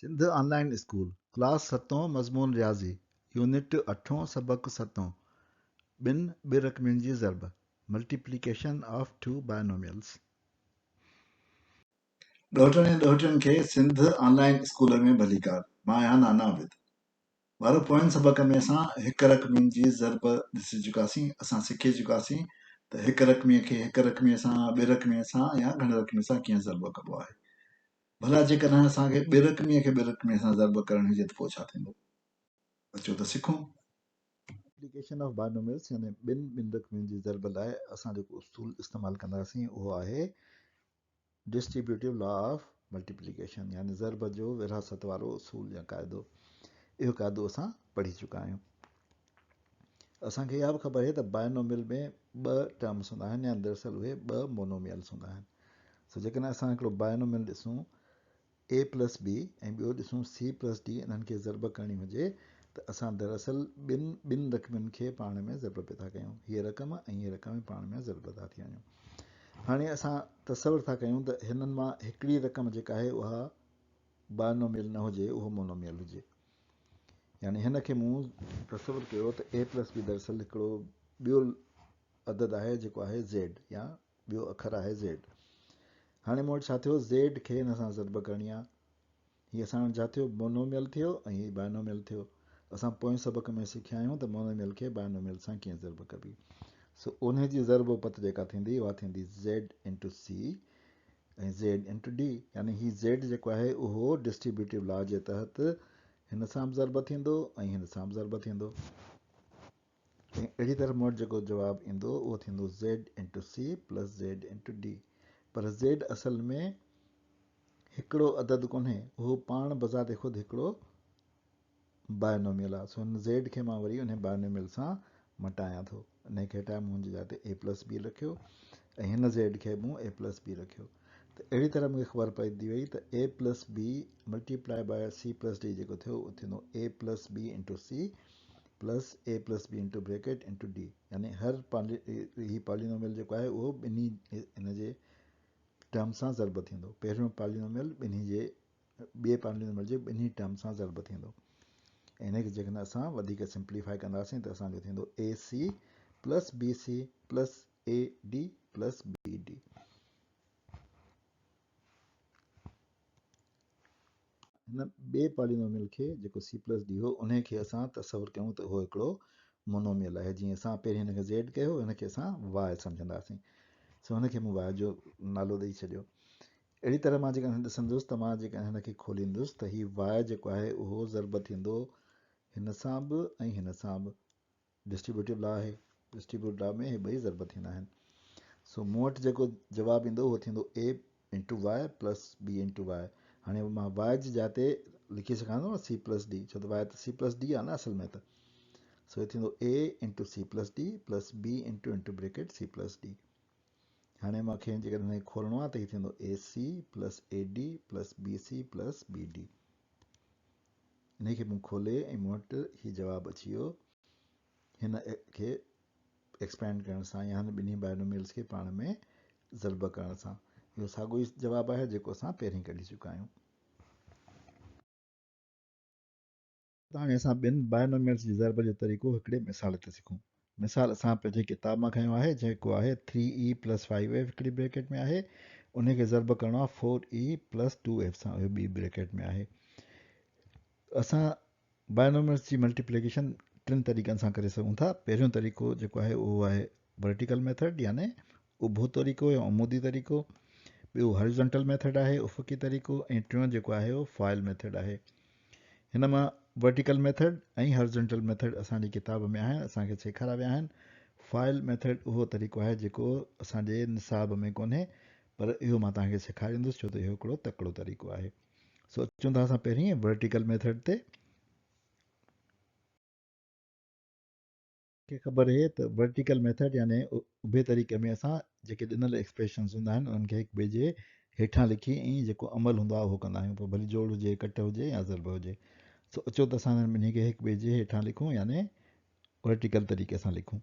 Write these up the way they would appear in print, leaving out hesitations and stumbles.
Sindh online school class 7 मज़मून रियाज़ी unit 8 सबक 7 ॿिनि बेरक़मियुनि जी ज़रब मल्टीप्लिकेशन ऑफ टू बायनोमियल्स। ॾोहटनि ऐं ॾोहटियुनि खे सिंध ऑनलाइन स्कूल में भली कार। मां आहियां नाना आबिद। वारो पोयनि सबक में असां हिक रक़मियुनि जी ज़रब ॾिसी चुकासीं। असां सिखी चुकासीं त हिक रक़मीअ खे हिक रक़मीअ सां, ॿिए रक़मीअ सां या घण रक़मीअ सां कीअं ज़रब कबो आहे। भला जेकॾहिं असांखे ॿिए रक़मीअ खे ॿिए रक़मीअ सां ज़रब करणु हुजे त पोइ छा थींदो? अचो त सिखूं। मल्टीप्लिकेशन ऑफ बायनोमियल्स यानी ॿिनि रक़मियुनि जी ज़रब लाइ असां जेको उसूल इस्तेमालु कंदासीं उहो आहे डिस्ट्रीब्यूटिव लॉ ऑफ मल्टीप्लिकेशन यानी ज़रब जो विरासत वारो उसूल या क़ाइदो। इहो क़ाइदो असां पढ़ी चुका आहियूं। असांखे इहा बि ख़बर आहे त बायनोमियल में ॿ टर्म्स हूंदा आहिनि या दरअसल उहे ॿ मोनोमियल्स हूंदा आहिनि। सो जेकॾहिं असां हिकिड़ो बायनोमियल ॾिसूं ए प्लस बी ऐं ॿियो ॾिसूं सी प्लस डी, इन्हनि खे ज़रब करणी हुजे त असां दरअसल ॿिनि रक़मुनि खे पाण में ज़रब पिया था कयूं। हीअ रक़म ऐं हीअ रक़म पाण में ज़रब था थी वञूं। हाणे असां तसवुरु था कयूं त हिननि मां हिकिड़ी रक़म जेका आहे उहा बायनोमियल न हुजे, उहो मोनोमियल हुजे। यानी हिन खे मूं तसवुरु कयो त ए प्लस बी दरअसल हिकिड़ो ॿियो अदद आहे जेको आहे ज़ेड या ॿियो अखर आहे ज़ेड। हाणे मूं वटि छा थियो, ज़ेड खे हिन सां ज़रब करणी आहे। हीअ असां वटि छा थियो, मोनोमियल थियो ऐं हीअ बायनोमियल थियो। असां पोएं सबक में सिखिया आहियूं त मोनोमियल खे बायनोमियल सां कीअं ज़रब कबी। सो उन जी ज़रब पत जेका थींदी उहा थींदी ज़ेड इंटू सी ऐं ज़ेड इंटू डी। यानी हीअ ज़ेड जेको आहे उहो डिस्ट्रीब्यूटिव लॉ जे तहत हिन सां बि ज़रब थींदो ऐं हिन सां बि ज़रब थींदो। ऐं अहिड़ी तरह मूं वटि जेको जवाबु ईंदो उहो थींदो Z into C plus Z into D. पर ज़ेड असल में हिकिड़ो अदद कोन्हे, उहो पाण बज़ाते ख़ुदि हिकिड़ो बायनोमियल आहे। सो हिन ज़ेड खे मां वरी उन बायनोमियल सां मटायां थो। इन खे हटाए मूं हुनजी जाइ ए प्लस बी रखियो ऐं हिन ज़ेड खे मूं ए प्लस बी रखियो। त अहिड़ी तरह मूंखे ख़बर पइजी वई त A plus B multiply by C plus D जेको थियो उहो थींदो A plus B into C plus A plus B into bracket into D. यानी हर ही पॉलिनोमियल जेको आहे उहो ॿिन्ही हिन जे टर्म सां ज़रब थींदो। पहिरियों पॉलिनोमियल ॿिए पॉलिनोमियल जे ॿिन्ही टर्म सां ज़रब थींदो। ऐं हिनखे जेकॾहिं असां वधीक सिंप्लीफाई कंदासीं त असांजो थींदो A C plus B C plus A D plus B D. हिन ॿिए पॉलिनोमियल खे जेको सी प्लस डी हो उन खे असां तसवुरु कयूं त उहो हिकिड़ो मोनोमियल आहे। जीअं असां पहिरीं हिनखे ज़ेड कयो, हिनखे असां वाय सम्झंदासीं। सो हुनखे मूं वाय जो नालो ॾेई छॾियो। अहिड़ी तरह मां जेकॾहिं ॾिसंदुसि त मां जेकॾहिं हिनखे खोलींदुसि त हीउ वाय जेको आहे उहो ज़रब थींदो हिन सां बि ऐं हिन सां बि। डिस्ट्रीब्यूटिव लॉ आहे, डिस्ट्रीब्यूटिव लॉ में हे ॿई ज़रब थींदा आहिनि। सो मूं वटि जेको जवाबु ईंदो उहो थींदो A into Y plus B into Y. हाणे मां वाय जी जाइ ते लिखी सघां थो न सी प्लस डी, छो त वाय त सी प्लस डी आहे न असल में त। सो हे थींदो A into C plus D plus B into into bracket C plus D. हाणे मूंखे जेकॾहिं हिनखे खोलणो आहे त हीउ थींदो A C plus A D plus B C plus B D. हिनखे मूं खोले ऐं मूं वटि हीउ जवाबु अची वियो हिन खे एक्सपेंड करण सां या हिन ॿिन्ही बायनोमियल्स खे पाण में ज़रब करण सां। इहो साॻियो ई जवाबु आहे जेको असां पहिरीं कढी चुका आहियूं। हाणे असां ॿिनि बायनोमियल्स जी ज़रब जो तरीक़ो हिकिड़े मिसाल ते सिखूं। मिसाल असां पंहिंजी किताब मां खयो आहे जेको आहे 3e प्लस 5f हिकिड़ी ब्रैकेट में आहे। उनखे ज़रब करिणो आहे 4e प्लस 2f सां, उहो ॿी ब्रैकेट में आहे। असां बायनोमियल्स जी मल्टीप्लिकेशन टिनि तरीक़नि सां करे सघूं था। पहिरियों तरीक़ो जेको आहे उहो आहे वर्टिकल मेथड यानी उभो तरीक़ो या उमूदी तरीक़ो। ॿियो हॉरिजॉन्टल मेथड आहे उफ़क़ी तरीक़ो। ऐं टियों जेको आहे उहो फॉइल मेथड आहे। हिन मां वर्टिकल मेथड ऐं हॉरिजॉन्टल मेथड असांजी किताब में आहिनि, असांखे सेखारिया विया आहिनि। फॉइल मेथड उहो तरीक़ो आहे जेको असांजे निसाब में कोन्हे, पर इहो मां तव्हांखे सेखारींदुसि छो त इहो हिकिड़ो तकिड़ो तरीक़ो आहे। सो अचूं था असां पहिरीं वर्टिकल मेथड ते। खे ख़बर आहे त वर्टिकल मेथड यानी उभे तरीक़े में असां जेके ॾिनल एक्सप्रेशन्स हूंदा आहिनि उन्हनि खे हिक ॿिए जे हेठां लिखी ऐं जेको अमल हूंदो आहे उहो कंदा आहियूं, पोइ भली जोड़ हुजे, कट हुजे या ज़रब हुजे। सो अचो त असां ॿिन्ही खे हिक ॿिए जे हेठां लिखूं यानी वर्टिकल तरीक़े सां लिखूं।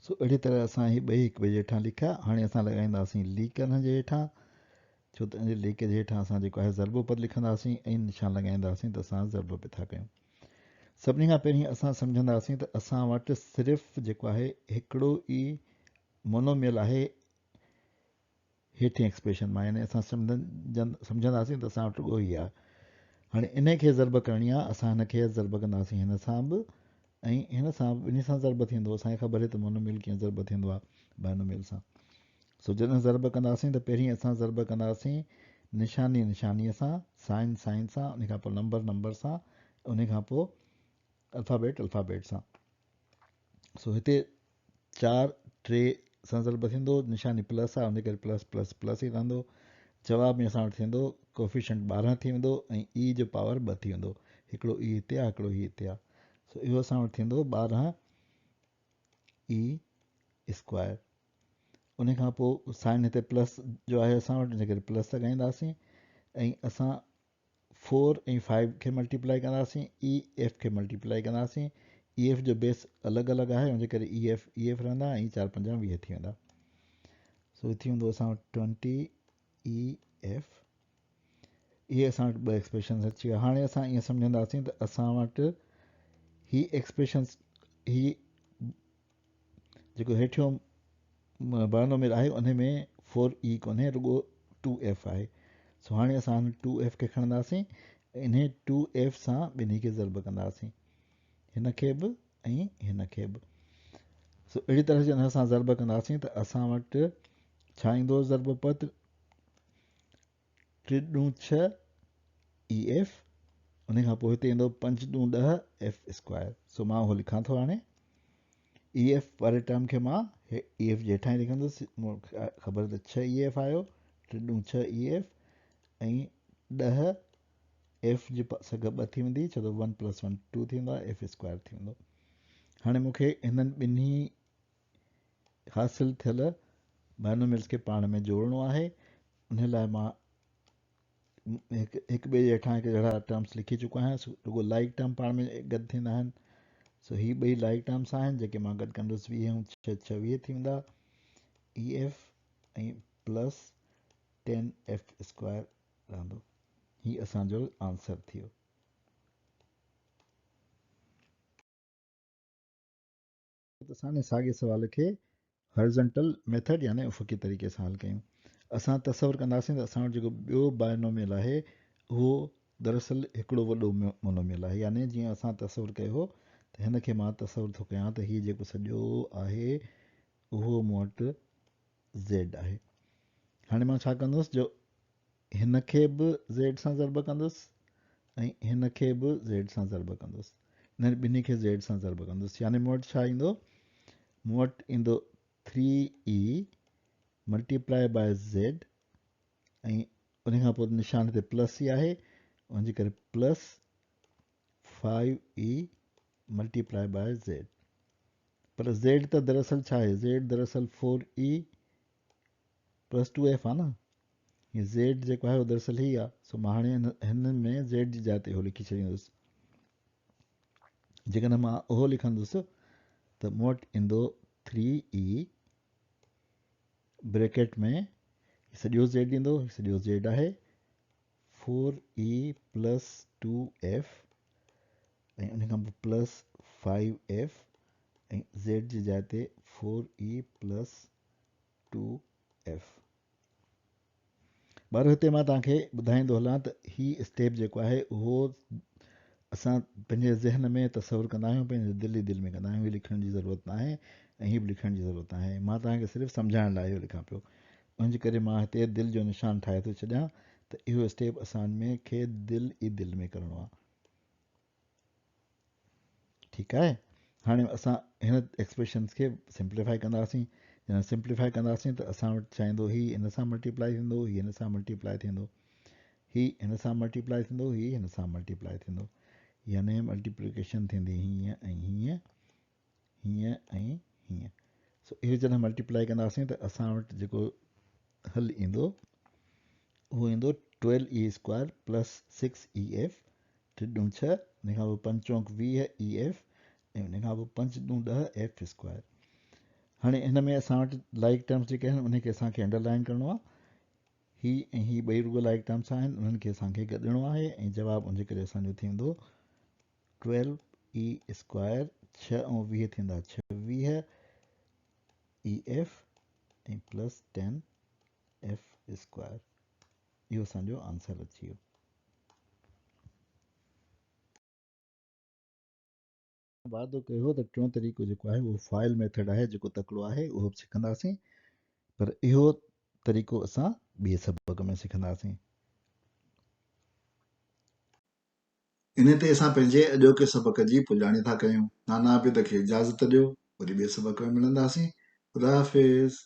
सो अहिड़ी तरह असां हीअ ॿई हिक ॿिए जे हेठां लिखिया। हाणे असां लॻाईंदासीं लीक हिन जे हेठां, छो त इन लेख जे हेठां असां जेको आहे ज़रबो पद लिखंदासीं ऐं निशान लॻाईंदासीं त असां ज़रबो पिया था कयूं। सभिनी खां पहिरीं असां सम्झंदासीं त असां वटि सिर्फ़ु जेको आहे हिकिड़ो ई मोनोमियल आहे हेठि एक्सप्रेशन मां, यानी असां सम्झंदासीं त असां वटि रुॻो ई आहे। हाणे इन खे ज़रब करणी आहे, असां हिन खे ज़रब कंदासीं हिन सां बि ऐं हिन सां ॿिन्ही सां ज़रब थींदो। असांखे ख़बर आहे त मोनोमियल कीअं ज़रब थींदो आहे बाइनोमियल सां। सो जॾहिं ज़रब कंदासीं त पहिरीं असां ज़रब कंदासीं निशानीअ सां, साइन सां, उन खां पोइ नंबर सां, उन खां पोइ अल्फ़ाबेट सां। सो हिते 4 3 सां ज़रब थींदो, निशानी प्लस आहे, उन करे प्लस ई रहंदो। जवाब में असां वटि थींदो कोफिशेंट 12 थी वेंदो ऐं ई जो पावर 2 थी वेंदो। हिकिड़ो ई हिते आहे, हिकिड़ो ई हिते आहे। सो इहो असां वटि थींदो 12 ई स्क्वायर। उन खां पोइ साइन हिते प्लस जो आहे असां वटि, इन करे प्लस लॻाईंदासीं ऐं असां 4 ऐं 5 खे मल्टीप्लाई कंदासीं, ई एफ खे मल्टीप्लाई कंदासीं। ई एफ जो बेस अलॻि अलॻि आहे, उन करे ई एफ रहंदा ऐं 4 5 20 थी वेंदा। सो थी वेंदो असां वटि 20 ई एफ। इहे असां वटि ॿ एक्सप्रेशन्स अची विया। हाणे असां ईअं सम्झंदासीं त असां वटि ही एक्सप्रेशन्स, ही जेको हेठियों बाइनोमियल आहे उन में 4 ई कोन्हे, रुॻो 2f आहे। सो हाणे असां 2f खे खणंदासीं, इन 2f सां ॿिन्ही खे ज़रब कंदासीं, हिन खे बि ऐं हिन खे बि। सो अहिड़ी तरह जॾहिं असां ज़रब कंदासीं त असां वटि छा ईंदो ज़रब पद, 3 × 6 ई एफ, उन खां पोइ हिते ईंदो 5 × 10 एफ स्क्वायर। सो मां उहो लिखां थो हाणे। ई एफ वारे टर्म खे मां ई एफ जे हेठां ई लिखंदुसि, ख़बर त 6 ई एफ आयो, 3 × 6 ई एफ ऐं 10 एफ जी सघ 2 थी वेंदी, छो त 1 + 1 2 थींदो आहे, एफ स्क्वायर थी वेंदो। हाणे मूंखे हिननि ॿिन्ही हासिलु थियल बाइनोमियल्स खे पाण में जोड़णो आहे। उन लाइ मां हिकु ॿिए जे हेठां हिकु अहिड़ा टर्म्स लिखी चुको आहियां, रुॻो लाइक टर्म पाण में गॾु थींदा आहिनि। सो ही ॿई लाइक टर्म्स आहिनि जेके मां गॾु कंदुसि, 20 ऐं 6 26 थी वेंदा, ई एफ ऐं प्लस 10 एफ स्क्वायर रहंदो। ही असांजो आंसर थी वियो। असां साॻे सुवाल खे हॉरिज़ॉन्टल मेथड यानी उफ़क़ी तरीक़े सां हल कयूं। असां तसवुरु कंदासीं त असां वटि जेको ॿियो बाइनोमियल आहे उहो दरअसल हिकिड़ो वॾो मोनोमियल आहे। यानी जीअं असां तसवुरु कयो हो त हिन खे मां तसवुरु थो कयां त हीउ जेको सॼो आहे उहो मूं वटि ज़ेड आहे। हाणे मां छा कंदुसि, जो हिन खे बि ज़ेड सां ज़रब कंदुसि ऐं हिन खे बि ज़ेड सां ज़रब कंदुसि, हिन ॿिन्ही खे ज़ेड सां ज़रब कंदुसि। यानी मूं वटि छा ईंदो, मूं वटि ईंदो 3e मल्टीप्लाई बाय ज़ेड ऐं उन खां पोइ निशान हिते प्लस ई आहे, उनजे करे plus 5e multiply by Z. पर ज़ेड त दरअसल छा आहे, ज़ेड दरअसल 4e + 2f आहे न। हीअ ज़ेड जेको आहे उहो दरअसल ही आहे। सो मां हाणे हिन में ज़ेड जी जाइ ते उहो लिखी छॾींदुसि। जेकॾहिं मां उहो लिखंदुसि त मूं वटि ईंदो 3e ब्रैकेट में सॼो ज़ेड ईंदो, सॼो ज़ेड आहे 4e + 2f ऐं उन खां पोइ प्लस 5f ऐं ज़ेड जी जाइ ते 4e + 2f। ॿार हिते मां तव्हांखे ॿुधाईंदो हलां त हीउ स्टेप जेको आहे उहो असां पंहिंजे ज़हन में तसवुरु कंदा आहियूं, पंहिंजे दिलि में कंदा आहियूं। हीअ लिखण जी ज़रूरत न आहे ऐं हीअ बि लिखण जी ज़रूरत न आहे। मां तव्हांखे सिर्फ़ु सम्झाइण लाइ इहो लिखां पियो। उनजे करे मां हिते दिलि जो निशान ठाहे थो छॾियां त इहो स्टेप असां में खे दिलि में करिणो आहे। ठीकु आहे। हाणे असां हिन एक्सप्रेशन्स खे सिंप्लीफाई कंदासीं। जॾहिं सिंप्लीफाई कंदासीं त असां वटि छा ईंदो, हीउ हिन सां मल्टीप्लाई थींदो, हीउ हिन सां मल्टीप्लाई थींदो, हीउ हिन सां मल्टीप्लाई थींदो, हीउ हिन सां मल्टीप्लाई थींदो। यानी मल्टीप्लिकेशन थींदी हीअं ऐं हीअं, हीअं ऐं हीअं। सो इहो जॾहिं मल्टीप्लाई कंदासीं त असां वटि जेको हल ईंदो उहो ईंदो 12e² + 6e(f), 3 × 6, उन खां पोइ 5 × 20 e(f) ऐं उन खां पोइ 5 × 10 f²। हाणे हिन में असां वटि लाइक टर्म्स जेके आहिनि उनखे असांखे अंडरलाइन करिणो आहे। ही ऐं ही ॿई रुगो लाइक टर्म्स आहिनि, उन्हनि खे असांखे गॾिणो आहे ऐं जवाबु उनजे करे असांजो थींदो 12e स्क्वायर, 6 ऐं 20 थींदा 26 EF ऐं प्लस 10F स्क्वायर। इहो असांजो आंसर अची वियो। वाइदो कयो त टियों तरीक़ो जेको आहे उहो फाइल मेथड आहे, जेको तकिड़ो आहे उहो बि सिखंदासीं, पर इहो तरीक़ो असां ॿिए सबक में सिखंदासीं। इन ते असां पंहिंजे अॼोके सबक जी पुॼाणी था कयूं। नाना आबिद खे इजाज़त ॾियो, वरी ॿिए सबक में मिलंदासीं। ख़ुदा हाफ़िज़।